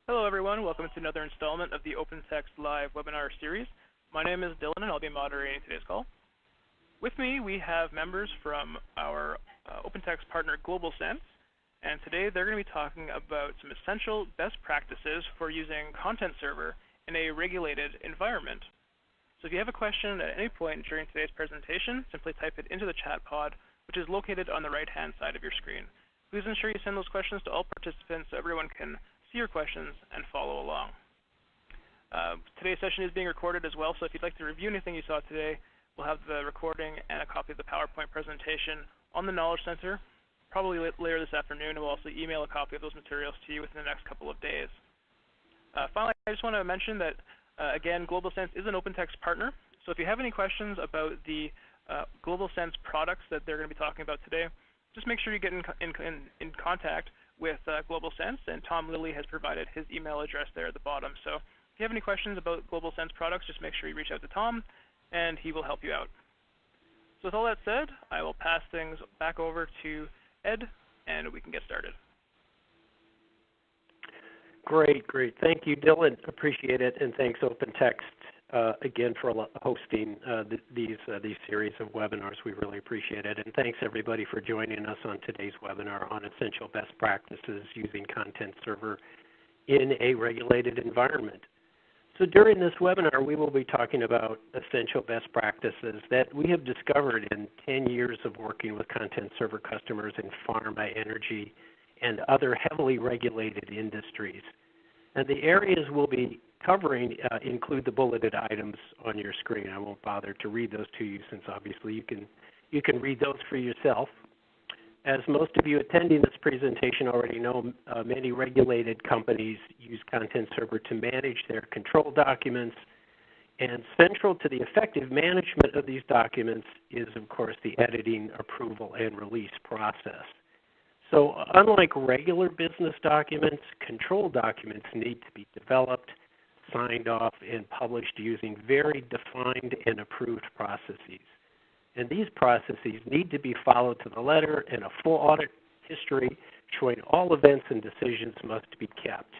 Hello, everyone. Welcome to another installment of the OpenText Live webinar series. My name is Dylan, and I'll be moderating today's call. With me, we have members from our OpenText partner, GlobalSense, and today they're going to be talking about some essential best practices for using Content Server in a regulated environment. So if you have a question at any point during today's presentation, simply type it into the chat pod, which is located on the right-hand side of your screen. Please ensure you send those questions to all participants so everyone can see your questions and follow along. Today's session is being recorded as well, so if you'd like to review anything you saw today, we'll have the recording and a copy of the PowerPoint presentation on the Knowledge Center, probably later this afternoon, and we'll also email a copy of those materials to you within the next couple of days. Finally, I just want to mention that, again, GlobalSense is an OpenText partner, so if you have any questions about the GlobalSense products that they're going to be talking about today, just make sure you get in contact with GlobalSense, and Tom Lilly has provided his email address there at the bottom. So if you have any questions about GlobalSense products, just make sure you reach out to Tom, and he will help you out. So with all that said, I will pass things back over to Ed, and we can get started. Great. Thank you, Dylan. Appreciate it, and thanks OpenText again for hosting these series of webinars. We really appreciate it, and thanks everybody for joining us on today's webinar on essential best practices using Content Server in a regulated environment. So during this webinar, we will be talking about essential best practices that we have discovered in 10 years of working with Content Server customers in pharma, energy, and other heavily regulated industries. And the areas we'll be covering include the bulleted items on your screen. I won't bother to read those to you since obviously you can read those for yourself. As most of you attending this presentation already know, many regulated companies use Content Server to manage their control documents, and central to the effective management of these documents is, of course, the editing, approval, and release process. So unlike regular business documents, control documents need to be developed, signed off, and published using very defined and approved processes. And these processes need to be followed to the letter, and a full audit history showing all events and decisions must be kept.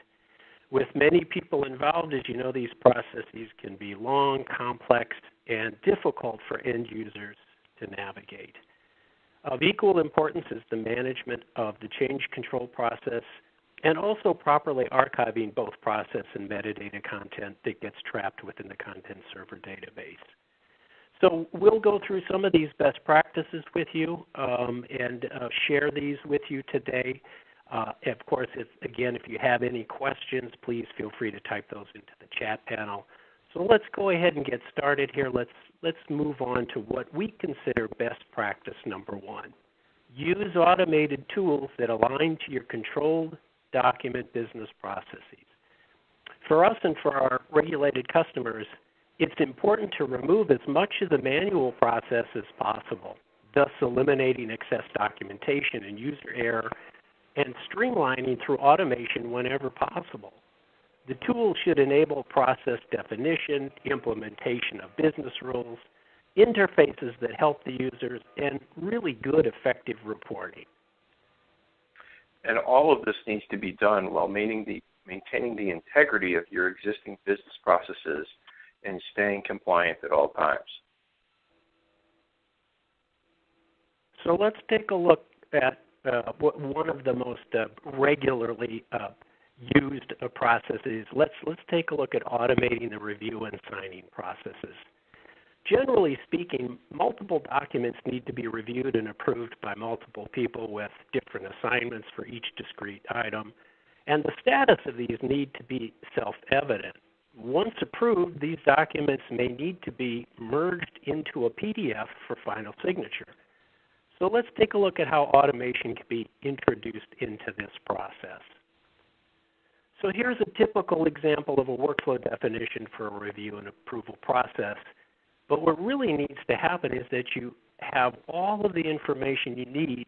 With many people involved, as you know, these processes can be long, complex, and difficult for end users to navigate. Of equal importance is the management of the change control process and also properly archiving both process and metadata content that gets trapped within the Content Server database. So we'll go through some of these best practices with you and share these with you today. Of course, if you have any questions, please feel free to type those into the chat panel. So let's go ahead and get started here. Let's move on to what we consider best practice number one. Use automated tools that align to your controlled document business processes. For us and for our regulated customers, it's important to remove as much of the manual process as possible, thus eliminating excess documentation and user error and streamlining through automation whenever possible. The tool should enable process definition, implementation of business rules, interfaces that help the users, and really good, effective reporting. And all of this needs to be done while maintaining the integrity of your existing business processes and staying compliant at all times. So let's take a look at one of the most regularly used processes. Let's take a look at automating the review and signing processes. Generally speaking, multiple documents need to be reviewed and approved by multiple people with different assignments for each discrete item, and the status of these need to be self-evident. Once approved, these documents may need to be merged into a PDF for final signature. So let's take a look at how automation can be introduced into this process. So here's a typical example of a workflow definition for a review and approval process. But what really needs to happen is that you have all of the information you need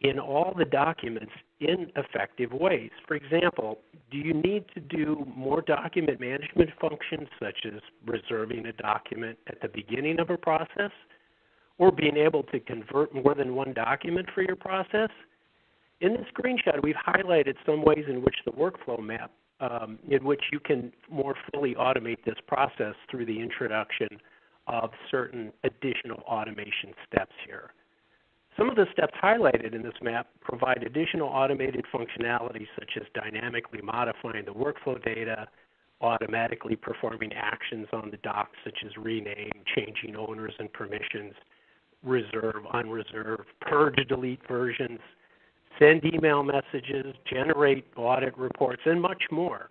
in all the documents in effective ways. For example, do you need to do more document management functions such as reserving a document at the beginning of a process or being able to convert more than one document for your process? In this screenshot, we've highlighted some ways in which the workflow map in which you can more fully automate this process through the introduction of certain additional automation steps here. Some of the steps highlighted in this map provide additional automated functionality such as dynamically modifying the workflow data, automatically performing actions on the docs such as rename, changing owners and permissions, reserve, unreserve, purge, delete versions, send email messages, generate audit reports, and much more.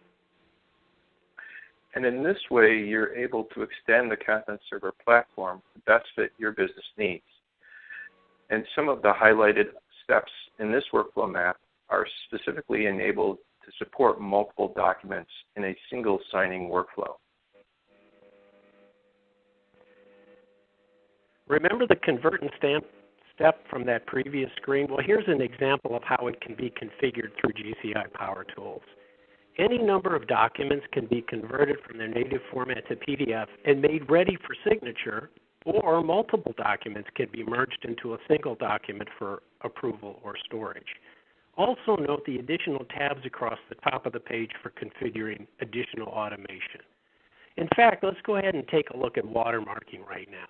And in this way, you're able to extend the Content Server platform to best fit your business needs. And some of the highlighted steps in this workflow map are specifically enabled to support multiple documents in a single signing workflow. Remember the convert and stamp step from that previous screen? Well, here's an example of how it can be configured through GCI Power Tools. Any number of documents can be converted from their native format to PDF and made ready for signature, or multiple documents can be merged into a single document for approval or storage. Also note the additional tabs across the top of the page for configuring additional automation. In fact, let's go ahead and take a look at watermarking right now.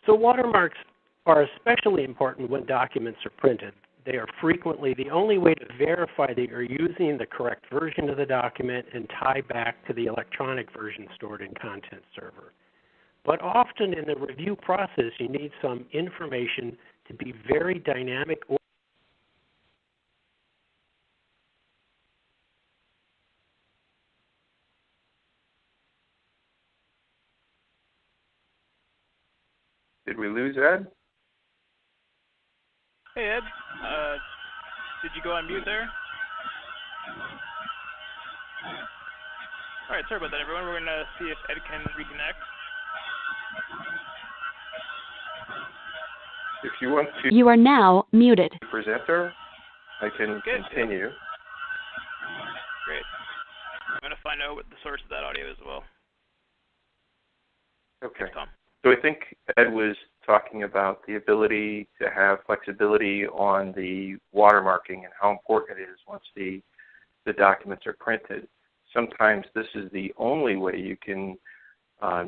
So watermarks are especially important when documents are printed. They are frequently the only way to verify that you're using the correct version of the document and tie back to the electronic version stored in Content Server. But often in the review process, you need some information to be very dynamic or Did we lose Ed? Hey, Ed. Did you go on mute there? All right, sorry about that, everyone. We're going to see if Ed can reconnect. If you want to You are now muted. presenter, I can continue. Great. I'm going to find out what the source of that audio is as well. Okay. Tom. So I think Ed was talking about the ability to have flexibility on the watermarking and how important it is once the documents are printed. Sometimes this is the only way you can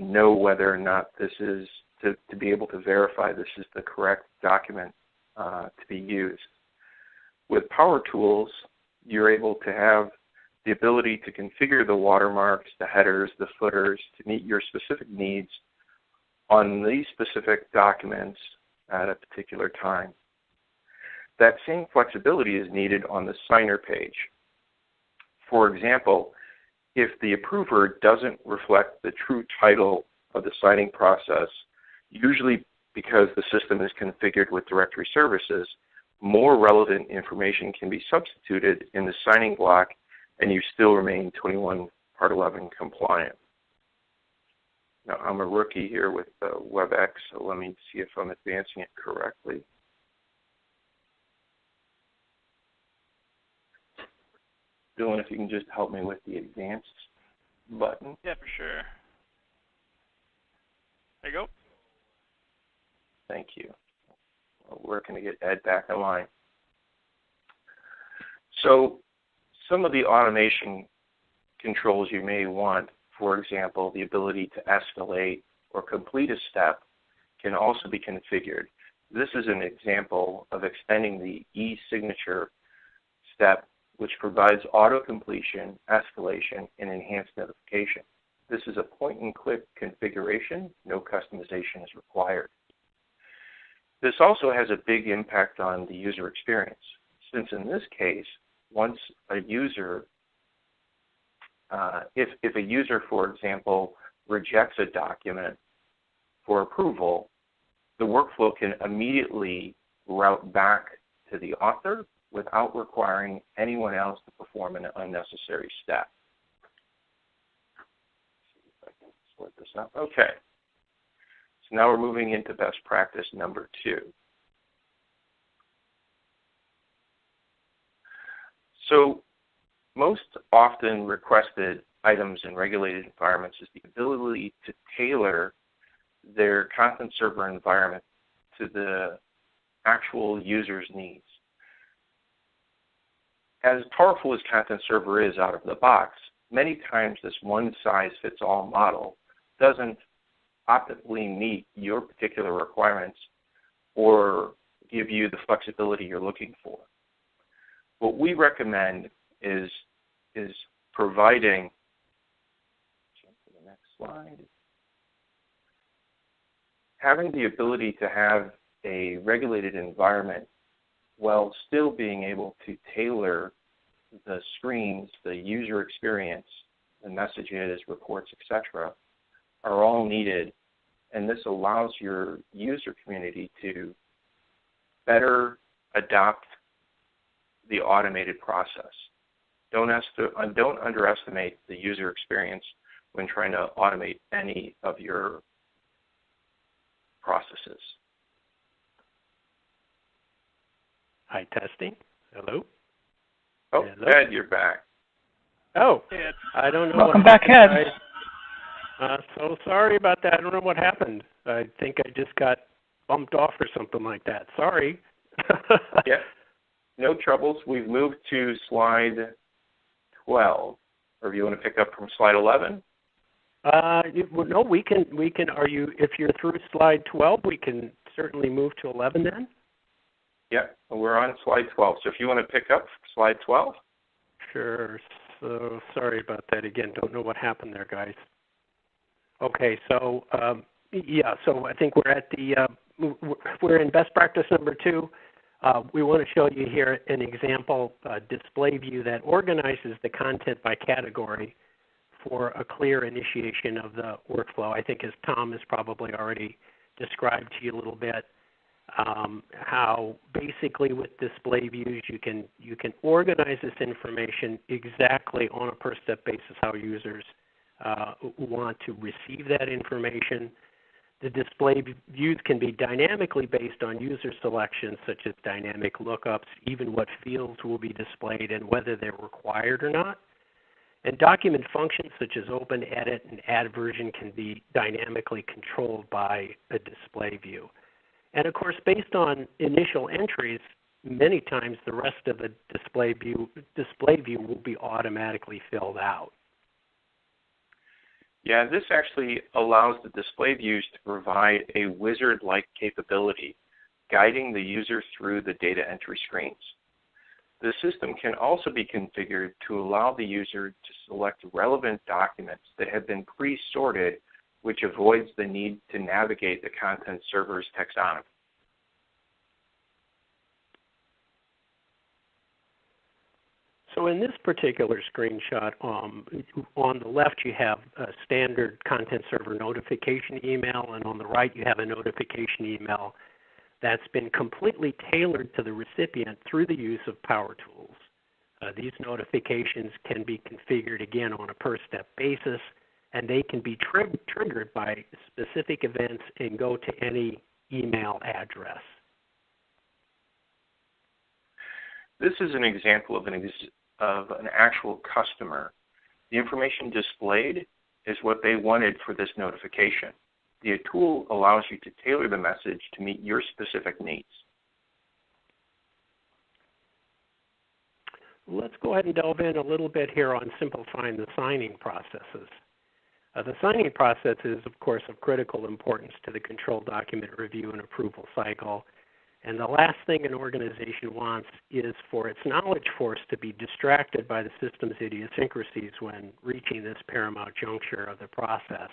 know whether or not this is, to be able to verify this is the correct document to be used. With Power Tools, you're able to have the ability to configure the watermarks, the headers, the footers to meet your specific needs on these specific documents at a particular time. That same flexibility is needed on the signer page. For example, if the approver doesn't reflect the true title of the signing process, usually because the system is configured with directory services, more relevant information can be substituted in the signing block and you still remain 21 Part 11 compliant. Now, I'm a rookie here with WebEx, so let me see if I'm advancing it correctly. Dylan, if you can just help me with the advanced button. Yeah, for sure. There you go. Thank you. Well, we're going to get Ed back online. So some of the automation controls you may want, for example, the ability to escalate or complete a step, can also be configured. This is an example of extending the e-signature step, which provides auto-completion, escalation, and enhanced notification. This is a point-and-click configuration. No customization is required. This also has a big impact on the user experience, since in this case, once a user if a user, for example, rejects a document for approval, the workflow can immediately route back to the author without requiring anyone else to perform an unnecessary step. Let's see if I can split this up. Okay. So now we're moving into best practice number 2. So most often requested items in regulated environments is the ability to tailor their Content Server environment to the actual user's needs. as powerful as Content Server is out of the box, many times this one-size-fits-all model doesn't optimally meet your particular requirements or give you the flexibility you're looking for. What we recommend is providing, jump to the next slide, having the ability to have a regulated environment while still being able to tailor the screens, the user experience, the messages, reports, etc., are all needed. And this allows your user community to better adopt the automated process. Don't underestimate the user experience when trying to automate any of your processes. Hi, testing. Hello? Oh, Hello? Ed, you're back. Oh, Hey, Ed. I don't know. Welcome back, Ed. So sorry about that. I don't know what happened. I think I just got bumped off or something like that. Sorry. Yeah, no troubles. We've moved to slide 12. Or if you want to pick up from slide 11? No, we can. If you're through slide 12, we can certainly move to 11 then. Yeah, we're on slide 12. So if you want to pick up slide 12. Sure. So sorry about that again. Don't know what happened there, guys. Okay, so so I think we're at we're in best practice number 2. We want to show you here an example display view that organizes the content by category for a clear initiation of the workflow. I think as Tom has probably already described to you a little bit, how basically with display views you can organize this information exactly on a per step basis how users want to receive that information. The display views can be dynamically based on user selections such as dynamic lookups, even what fields will be displayed and whether they're required or not. And document functions such as open, edit, and add version can be dynamically controlled by a display view. And of course, based on initial entries, many times the rest of the display view will be automatically filled out. Yeah, this actually allows the display views to provide a wizard-like capability, guiding the user through the data entry screens. The system can also be configured to allow the user to select relevant documents that have been pre-sorted, which avoids the need to navigate the content server's taxonomy. So in this particular screenshot, on the left you have a standard content server notification email, and on the right you have a notification email that's been completely tailored to the recipient through the use of Power Tools. These notifications can be configured again on a per-step basis, and they can be triggered by specific events and go to any email address. This is an example of an actual customer. The information displayed is what they wanted for this notification. The tool allows you to tailor the message to meet your specific needs. Let's go ahead and delve in a little bit here on simplifying the signing processes. The signing process is, of course, of critical importance to the control document review and approval cycle. And the last thing an organization wants is for its knowledge force to be distracted by the system's idiosyncrasies when reaching this paramount juncture of the process.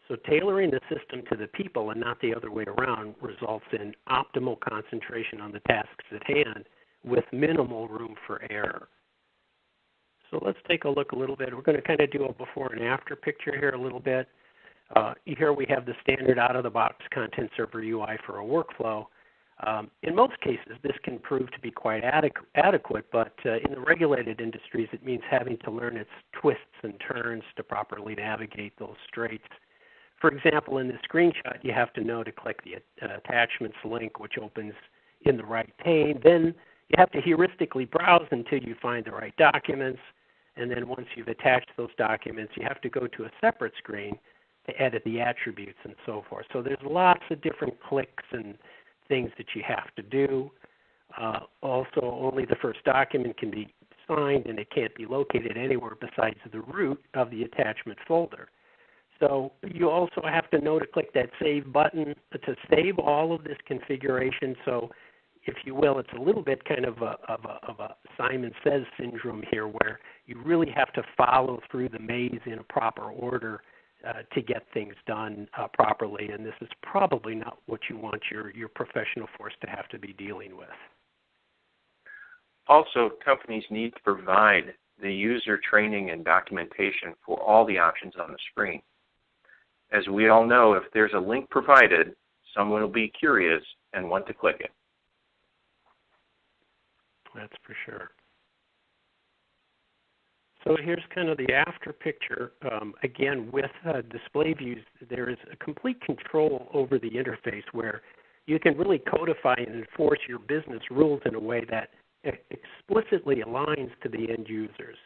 So tailoring the system to the people and not the other way around results in optimal concentration on the tasks at hand with minimal room for error. So let's take a look a little bit. We're going to kind of do a before and after picture here a little bit. Here we have the standard out-of-the-box content server UI for a workflow. In most cases, this can prove to be quite adequate, but in the regulated industries, it means having to learn its twists and turns to properly navigate those straits. For example, in this screenshot, you have to know to click the attachments link, which opens in the right pane. Then you have to heuristically browse until you find the right documents. And then once you've attached those documents, you have to go to a separate screen to edit the attributes and so forth. So there's lots of different clicks and things that you have to do. Also, only the first document can be signed and it can't be located anywhere besides the root of the attachment folder. So you also have to know to click that Save button to save all of this configuration. So, if you will, it's a little bit kind of a Simon Says syndrome here, where you really have to follow through the maze in a proper order to get things done properly. And this is probably not what you want your professional force to have to be dealing with. Also, companies need to provide the user training and documentation for all the options on the screen. As we all know, if there's a link provided, someone will be curious and want to click it. That's for sure. So here's kind of the after picture. Again, with display views, there is a complete control over the interface where you can really codify and enforce your business rules in a way that explicitly aligns to the end users.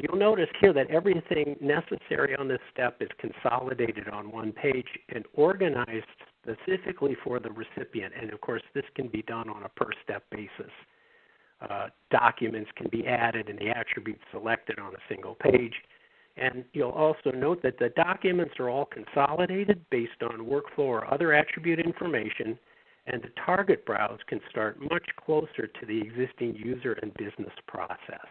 You'll notice here that everything necessary on this step is consolidated on one page and organized specifically for the recipient. And of course, this can be done on a per-step basis. Documents can be added and the attributes selected on a single page. And you'll also note that the documents are all consolidated based on workflow or other attribute information, and the target browse can start much closer to the existing user and business process.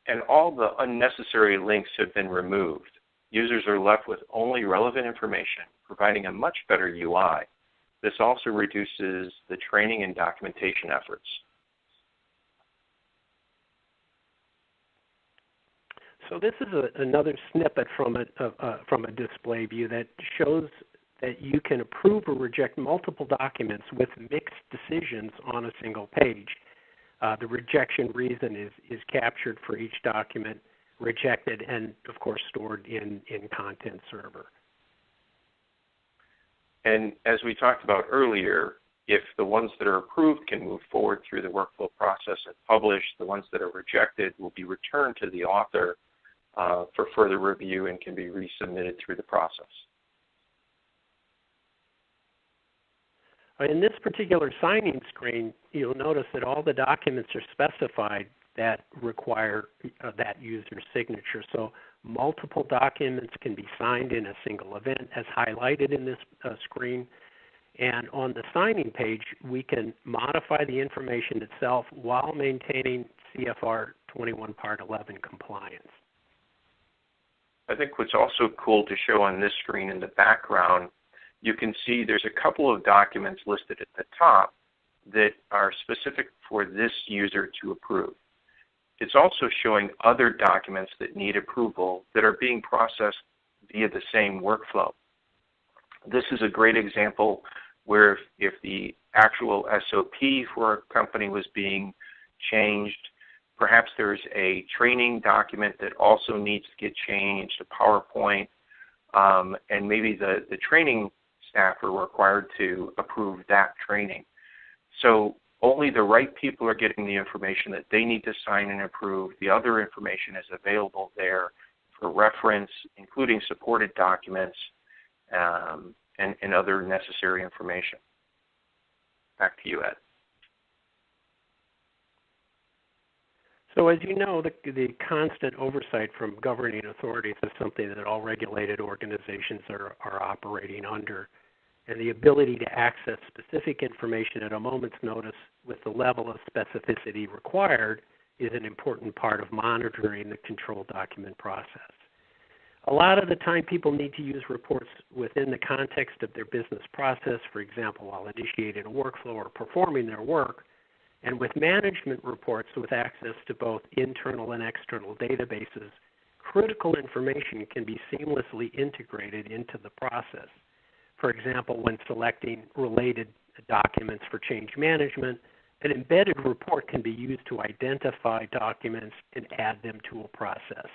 And all the unnecessary links have been removed. Users are left with only relevant information, providing a much better UI. This also reduces the training and documentation efforts. So this is another snippet from a display view that shows that you can approve or reject multiple documents with mixed decisions on a single page. The rejection reason is captured for each document rejected and, of course, stored in Content Server. And as we talked about earlier, if the ones that are approved can move forward through the workflow process and publish, the ones that are rejected will be returned to the author for further review and can be resubmitted through the process. In this particular signing screen, you'll notice that all the documents are specified that require that user's signature. So multiple documents can be signed in a single event as highlighted in this screen. And on the signing page, we can modify the information itself while maintaining CFR 21 Part 11 compliance. I think what's also cool to show on this screen in the background, you can see there's a couple of documents listed at the top that are specific for this user to approve. It's also showing other documents that need approval that are being processed via the same workflow. This is a great example where if the actual SOP for a company was being changed, perhaps there's a training document that also needs to get changed, a PowerPoint, and maybe the training staff are required to approve that training. So only the right people are getting the information that they need to sign and approve. The other information is available there for reference, including supported documents and other necessary information. Back to you, Ed. So as you know, the constant oversight from governing authorities is something that all regulated organizations are operating under. And the ability to access specific information at a moment's notice with the level of specificity required is an important part of monitoring the control document process. A lot of the time people need to use reports within the context of their business process, for example, while initiating a workflow or performing their work. And with management reports with access to both internal and external databases, critical information can be seamlessly integrated into the process. For example, when selecting related documents for change management, an embedded report can be used to identify documents and add them to a process.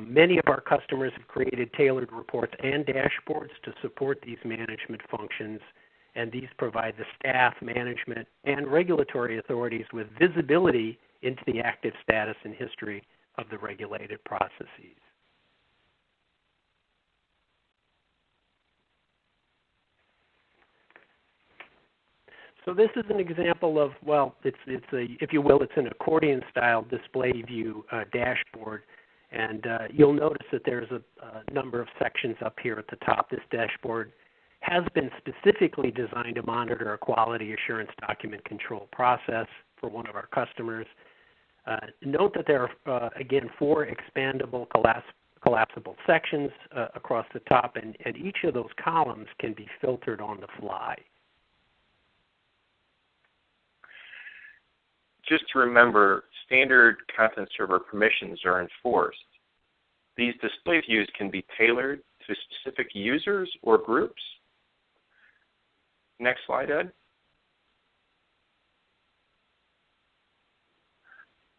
Many of our customers have created tailored reports and dashboards to support these management functions, and these provide the staff, management, and regulatory authorities with visibility into the active status and history of the regulated processes. So this is an example of, well, it's a, if you will, it's an accordion-style display view dashboard. And you'll notice that there's a number of sections up here at the top. This dashboard has been specifically designed to monitor a quality assurance document control process for one of our customers. Note that there are, again, 4 expandable collapsible sections across the top, and each of those columns can be filtered on the fly. Just to remember, standard content server permissions are enforced. These display views can be tailored to specific users or groups. Next slide, Ed.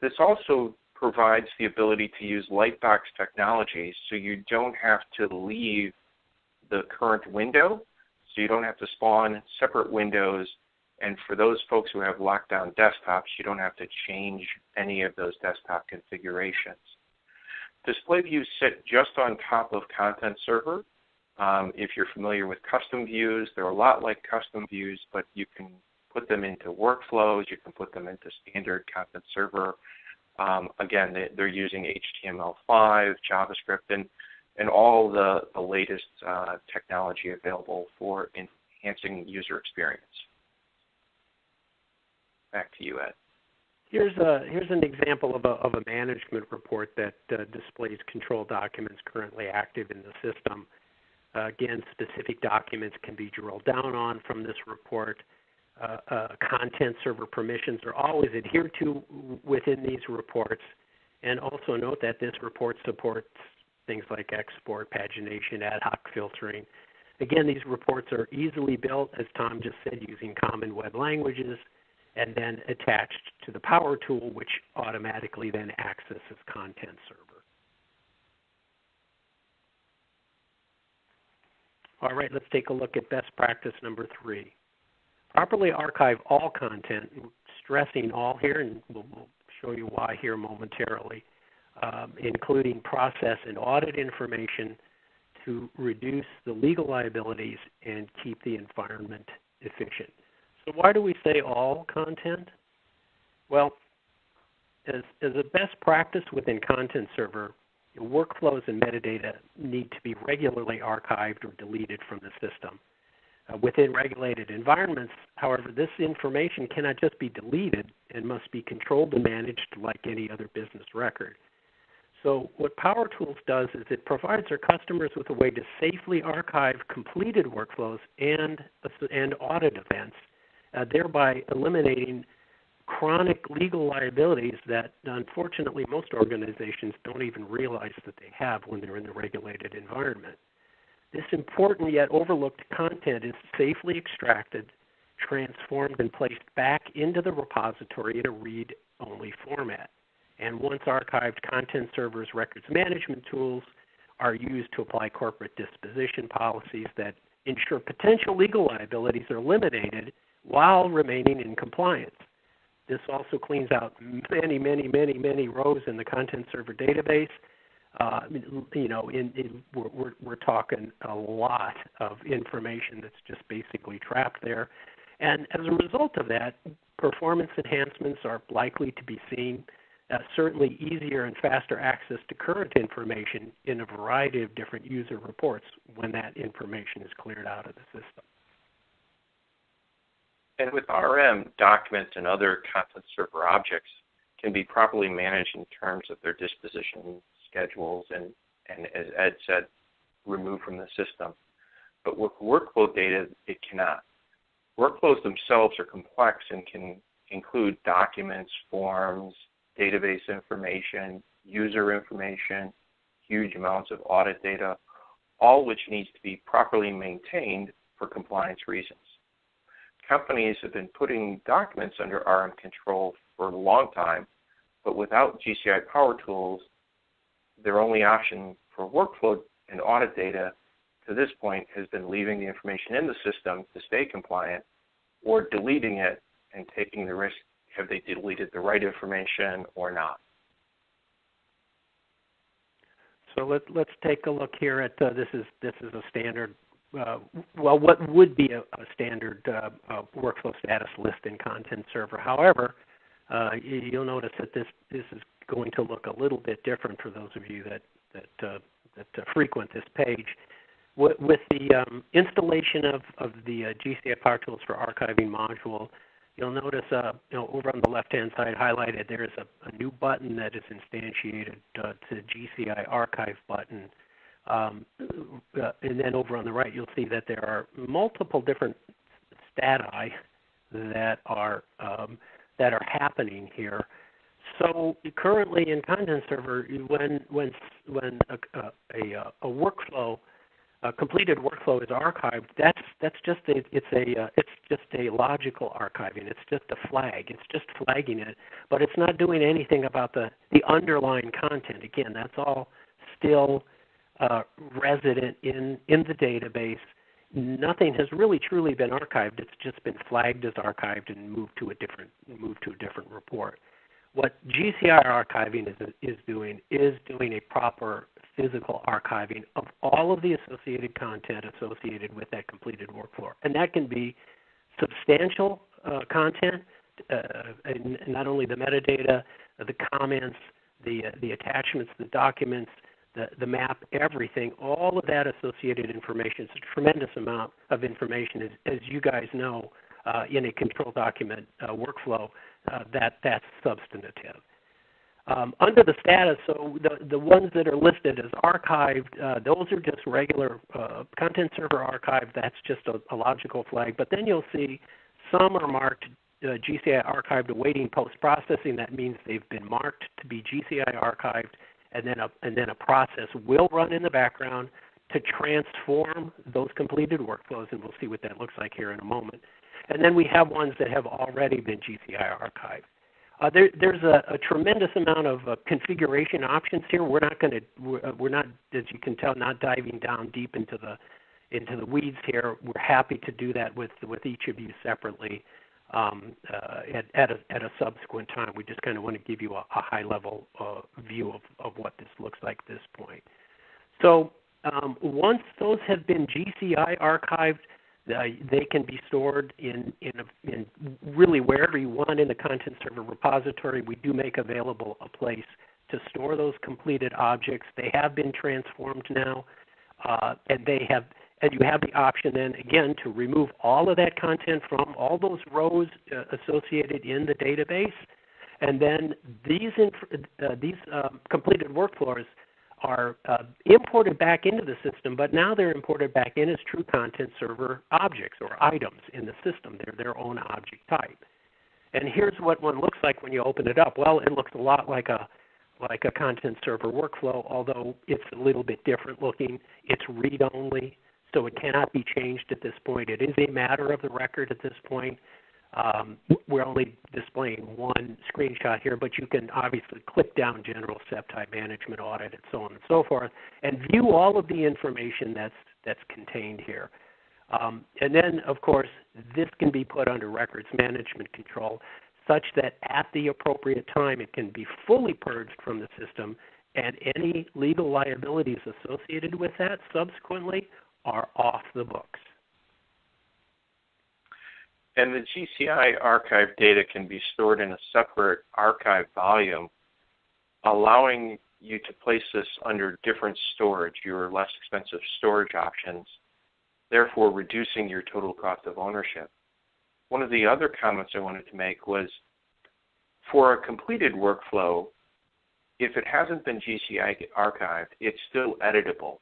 This also provides the ability to use lightbox technology, so you don't have to leave the current window, so you don't have to spawn separate windows. And for those folks who have lockdown desktops, you don't have to change any of those desktop configurations. Display views sit just on top of Content Server. If you're familiar with custom views, they're a lot like custom views, but you can put them into workflows, you can put them into standard Content Server. Again, they're using HTML5, JavaScript, and all the latest technology available for enhancing user experience. Back to you, Ed. Here's an example of a management report that displays control documents currently active in the system. Again, specific documents can be drilled down on from this report. Content server permissions are always adhered to within these reports. And also note that this report supports things like export, pagination, ad hoc filtering. Again, these reports are easily built, as Tom just said, using common web languages, and then attached to the Power Tool, which automatically then accesses Content Server. All right, let's take a look at best practice number 3. Properly archive all content, stressing all here, and we'll show you why here momentarily, including process and audit information to reduce the legal liabilities and keep the environment efficient. So why do we say all content? Well, as a best practice within Content Server, workflows and metadata need to be regularly archived or deleted from the system. Within regulated environments, however, this information cannot just be deleted and must be controlled and managed like any other business record. So what Power Tools does is it provides our customers with a way to safely archive completed workflows and audit events, thereby eliminating chronic legal liabilities that unfortunately most organizations don't even realize that they have when they're in the regulated environment. This important yet overlooked content is safely extracted, transformed, and placed back into the repository in a read-only format. And once archived, Content Server's records management tools are used to apply corporate disposition policies that ensure potential legal liabilities are eliminated while remaining in compliance. This also cleans out many rows in the Content Server database. We're talking a lot of information that's just basically trapped there. And as a result of that, performance enhancements are likely to be seen, certainly easier and faster access to current information in a variety of different user reports when that information is cleared out of the system. And with RM, documents and other Content Server objects can be properly managed in terms of their disposition schedules and as Ed said, removed from the system. But with workflow data, it cannot. Workflows themselves are complex and can include documents, forms, database information, user information, huge amounts of audit data, all which needs to be properly maintained for compliance reasons. Companies have been putting documents under RM control for a long time, but without GCI Power Tools, their only option for workflow and audit data to this point has been leaving the information in the system to stay compliant or deleting it and taking the risk, have they deleted the right information or not. So let's take a look here at this is a standard what would be a standard workflow status list in Content Server. However, you'll notice that this is going to look a little bit different for those of you that frequent this page. With the installation of the GCI Power Tools for Archiving module, you'll notice over on the left-hand side highlighted there is a new button that is instantiated to the GCI Archive button. And then over on the right, you'll see that there are multiple different stati that are happening here. So currently in Content Server, when a workflow, a completed workflow is archived, that's just a logical archiving. It's just a flag. It's just flagging it, but it's not doing anything about the underlying content. Again, that's all still resident in the database. Nothing has really truly been archived. It's just been flagged as archived and moved to a different report. What GCI archiving is doing a proper physical archiving of all of the associated content associated with that completed workflow, and that can be substantial content, and not only the metadata, the comments, the attachments, the documents, the map, everything, all of that associated information. It's a tremendous amount of information, as you guys know, in a control document workflow, that's substantive. Under the status, so the ones that are listed as archived, those are just regular Content Server archive. That's just a logical flag. But then you'll see some are marked GCI archived awaiting post-processing. That means they've been marked to be GCI archived, and then a process will run in the background to transform those completed workflows, and we'll see what that looks like here in a moment. And then we have ones that have already been GCI archived. There's a tremendous amount of configuration options here. We're not, as you can tell, not diving down deep into the weeds here. We're happy to do that with each of you separately at a subsequent time. We just kind of want to give you a high-level view of what this looks like at this point. So once those have been GCI archived, they can be stored in really wherever you want in the Content Server repository. We do make available a place to store those completed objects. They have been transformed now, and you have the option then again to remove all of that content from all those rows associated in the database, and then these completed workflows are imported back into the system, but now they're imported back in as true Content Server objects or items in the system. They're their own object type. And here's what one looks like when you open it up. Well, it looks a lot like a Content Server workflow, although it's a little bit different looking. It's read-only, so it cannot be changed at this point. It is a matter of the record at this point. We're only displaying one screenshot here, but you can obviously click down General SEP Type Management Audit and so on and so forth, and view all of the information that's contained here. And then, of course, this can be put under Records Management Control such that at the appropriate time it can be fully purged from the system, and any legal liabilities associated with that subsequently are off the books. And the GCI archive data can be stored in a separate archive volume, allowing you to place this under different storage, your less expensive storage options, therefore reducing your total cost of ownership. One of the other comments I wanted to make was, for a completed workflow, if it hasn't been GCI archived, it's still editable.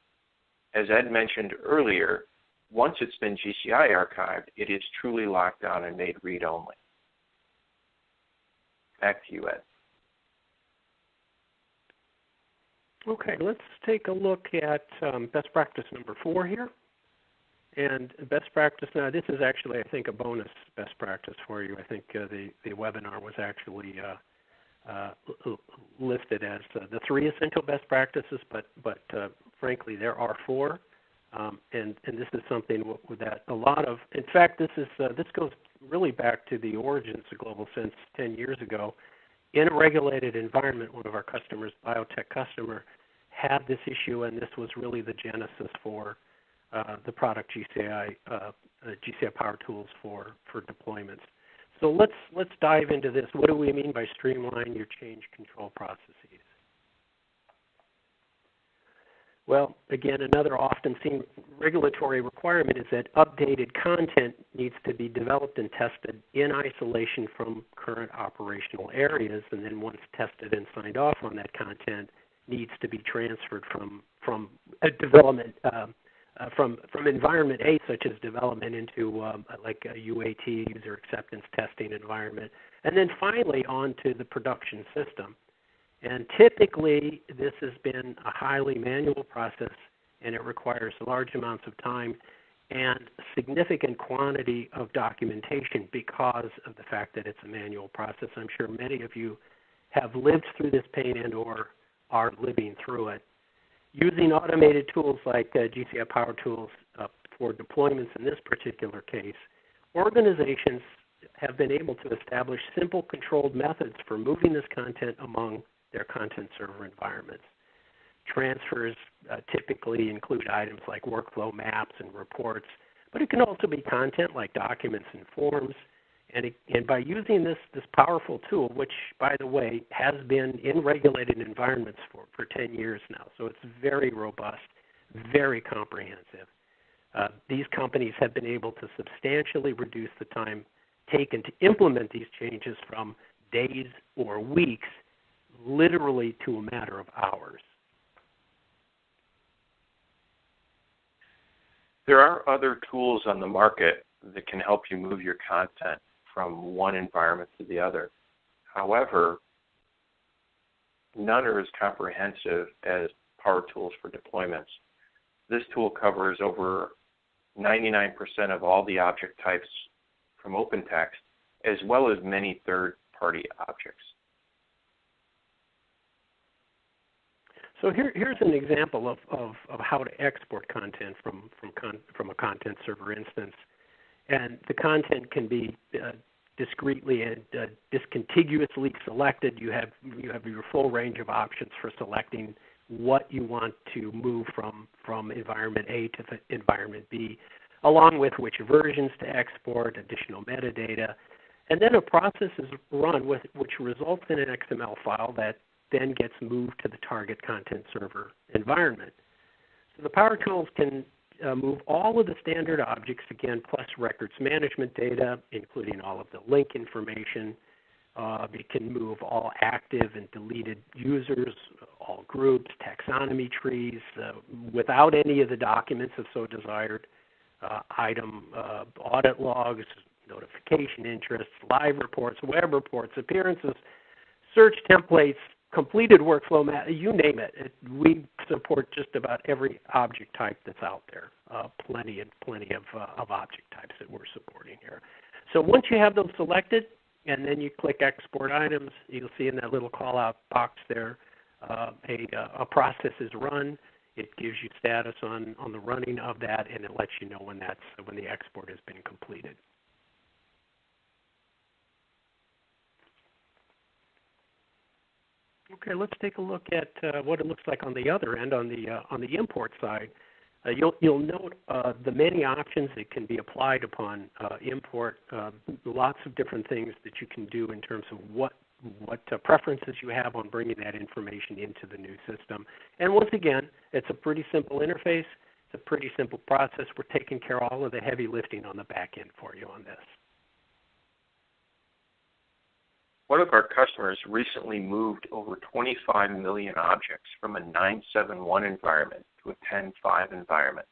As Ed mentioned earlier, once it's been GCI archived, it is truly locked down and made read-only. Back to you, Ed. Okay, let's take a look at best practice number 4 here. And best practice, now this is actually, I think, a bonus best practice for you. I think the webinar was actually listed as the 3 essential best practices, but frankly, there are 4. And this is something that a lot of, in fact, this goes really back to the origins of Global Sense 10 years ago. In a regulated environment, one of our customers, biotech customer, had this issue, and this was really the genesis for the product GCI Power Tools for deployments. So let's dive into this. What do we mean by streamline your change control processes? Well, again, another often seen regulatory requirement is that updated content needs to be developed and tested in isolation from current operational areas, and then once tested and signed off on, that content needs to be transferred from a development from environment A, such as development, into like a UAT, user acceptance testing environment, and then finally onto the production system. And typically, this has been a highly manual process, and it requires large amounts of time and significant quantity of documentation because of the fact that it's a manual process. I'm sure many of you have lived through this pain and or are living through it. Using automated tools like GCI Power Tools for deployments in this particular case, organizations have been able to establish simple controlled methods for moving this content among their content server environments. Transfers typically include items like workflow maps and reports, but it can also be content like documents and forms. And by using this powerful tool, which, by the way, has been in regulated environments for 10 years now, so it's very robust, very comprehensive, these companies have been able to substantially reduce the time taken to implement these changes from days or weeks literally to a matter of hours. There are other tools on the market that can help you move your content from one environment to the other. However, none are as comprehensive as Power Tools for deployments. This tool covers over 99% of all the object types from OpenText, as well as many third-party objects. So here's an example of how to export content from a content server instance. And the content can be discretely and discontiguously selected. You have your full range of options for selecting what you want to move from environment A to environment B, along with which versions to export, additional metadata. And then a process is run which results in an XML file that then gets moved to the target content server environment. So the Power Tools can move all of the standard objects, again, plus records management data, including all of the link information. It can move all active and deleted users, all groups, taxonomy trees, without any of the documents if so desired, item audit logs, notification interests, live reports, web reports, appearances, search templates, completed workflow map, you name it. We support just about every object type that's out there. Plenty of object types that we're supporting here. So once you have those selected, and then you click Export Items, you'll see in that little call-out box there, a process is run. It gives you status on the running of that, and it lets you know when the export has been completed. Okay, let's take a look at what it looks like on the other end, on the import side. You'll note the many options that can be applied upon import. Lots of different things that you can do in terms of what preferences you have on bringing that information into the new system. And once again, it's a pretty simple interface. It's a pretty simple process. We're taking care of all of the heavy lifting on the back end for you on this. One of our customers recently moved over 25 million objects from a 9.7.1 environment to a 10.5 environment.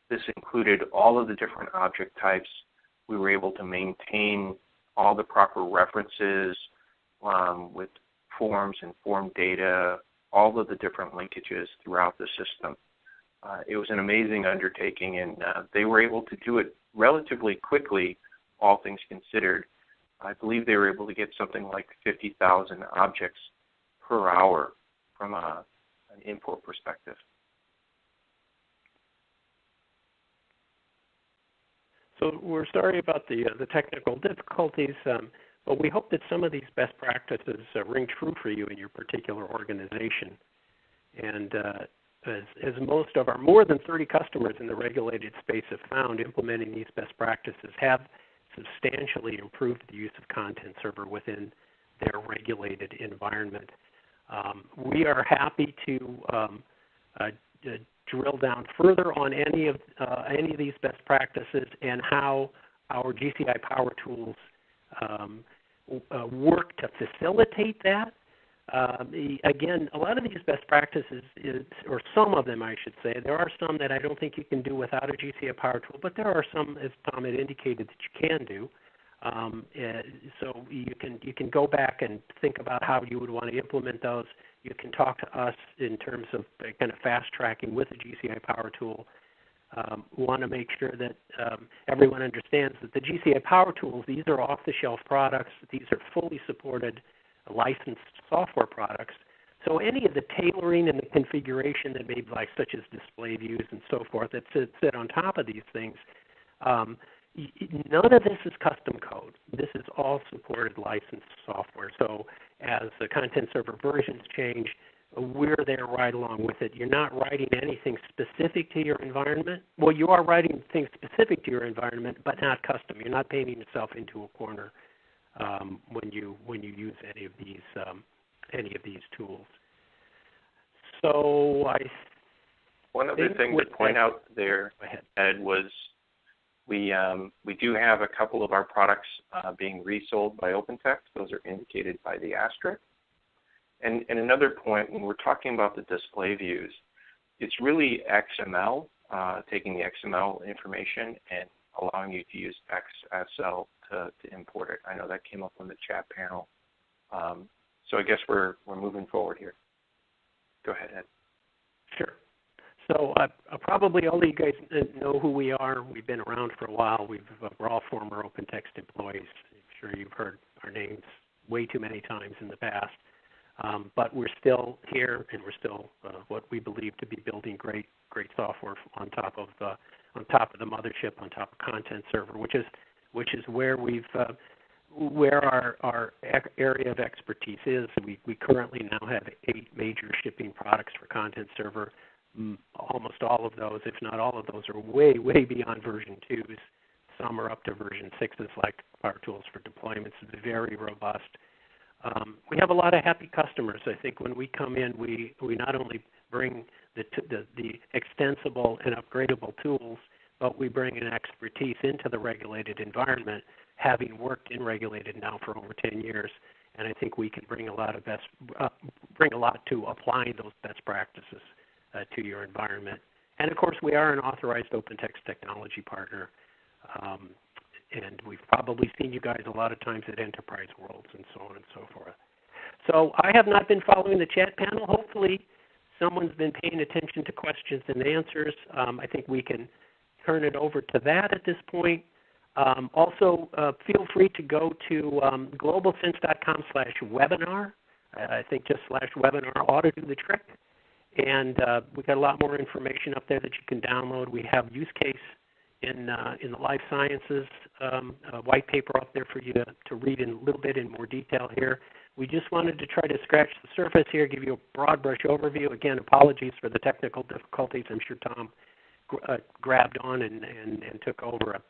This included all of the different object types. We were able to maintain all the proper references with forms and form data, all of the different linkages throughout the system. It was an amazing undertaking, and they were able to do it relatively quickly, all things considered. I believe they were able to get something like 50,000 objects per hour from an import perspective. So we're sorry about the technical difficulties, but we hope that some of these best practices ring true for you in your particular organization. And as most of our more than 30 customers in the regulated space have found, implementing these best practices have substantially improved the use of content server within their regulated environment. We are happy to drill down further on any of these best practices and how our GCI Power Tools work to facilitate that. Again, a lot of these best practices, or some of them I should say, there are some that I don't think you can do without a GCI Power Tool, but there are some, as Tom had indicated, that you can do. So you can go back and think about how you would want to implement those. You can talk to us in terms of kind of fast tracking with the GCI Power Tool. We want to make sure that everyone understands that the GCI Power Tools, these are off-the-shelf products. These are fully supported licensed software products. So any of the tailoring and the configuration that may be like, such as display views and so forth, that sit on top of these things, none of this is custom code. This is all supported licensed software. So as the content server versions change, we're there right along with it. You're not writing anything specific to your environment. Well, you are writing things specific to your environment, but not custom. You're not painting yourself into a corner when you use any of these tools. So one other thing to point out there, Ed, was we do have a couple of our products being resold by OpenText. Those are indicated by the asterisk. And another point, when we're talking about the display views, it's really XML, taking the XML information and allowing you to use XSL to import it. I know that came up on the chat panel. So I guess we're moving forward here. Go ahead, Ed. Sure. So probably all of you guys know who we are. We've been around for a while. We're all former OpenText employees. I'm sure you've heard our names way too many times in the past. But we're still here, and we're still what we believe to be building great software on top of the mothership, on top of content server, which is where where our area of expertise is. We currently now have 8 major shipping products for content server. Almost all of those, if not all of those, are way beyond version 2s. Some are up to version 6s, like Power Tools for Deployments. It's very robust. We have a lot of happy customers. I think when we come in, we not only bring the extensible and upgradable tools, but we bring an expertise into the regulated environment, having worked in regulated now for over 10 years. And I think we can bring a lot to applying those best practices to your environment. And of course, we are an authorized OpenText technology partner. And we've probably seen you guys a lot of times at Enterprise Worlds and so on and so forth. So I have not been following the chat panel. Hopefully someone's been paying attention to questions and answers. I think we can turn it over to that at this point. Also, feel free to go to globalsense.com/webinar. I think just /webinar ought to do the trick. And we've got a lot more information up there that you can download. We have use case in the life sciences white paper up there for you to read in a little bit in more detail here. We just wanted to try to scratch the surface here, give you a broad brush overview. Again, apologies for the technical difficulties. I'm sure Tom grabbed on and took over.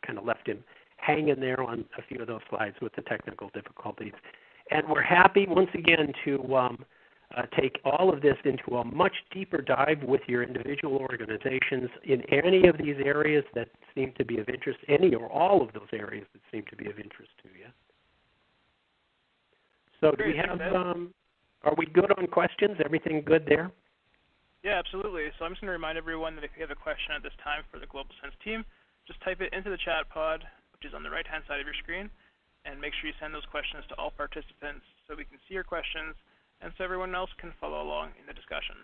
Kind of left him hanging there on a few of those slides with the technical difficulties. And we're happy, once again, to take all of this into a much deeper dive with your individual organizations in any of these areas that seem to be of interest, any or all of those areas that seem to be of interest to you. So do we have, are we good on questions? Everything good there? Yeah, absolutely. So I'm just going to remind everyone that if you have a question at this time for the Global Sense team, just type it into the chat pod, which is on the right-hand side of your screen, and make sure you send those questions to all participants so we can see your questions and so everyone else can follow along in the discussion.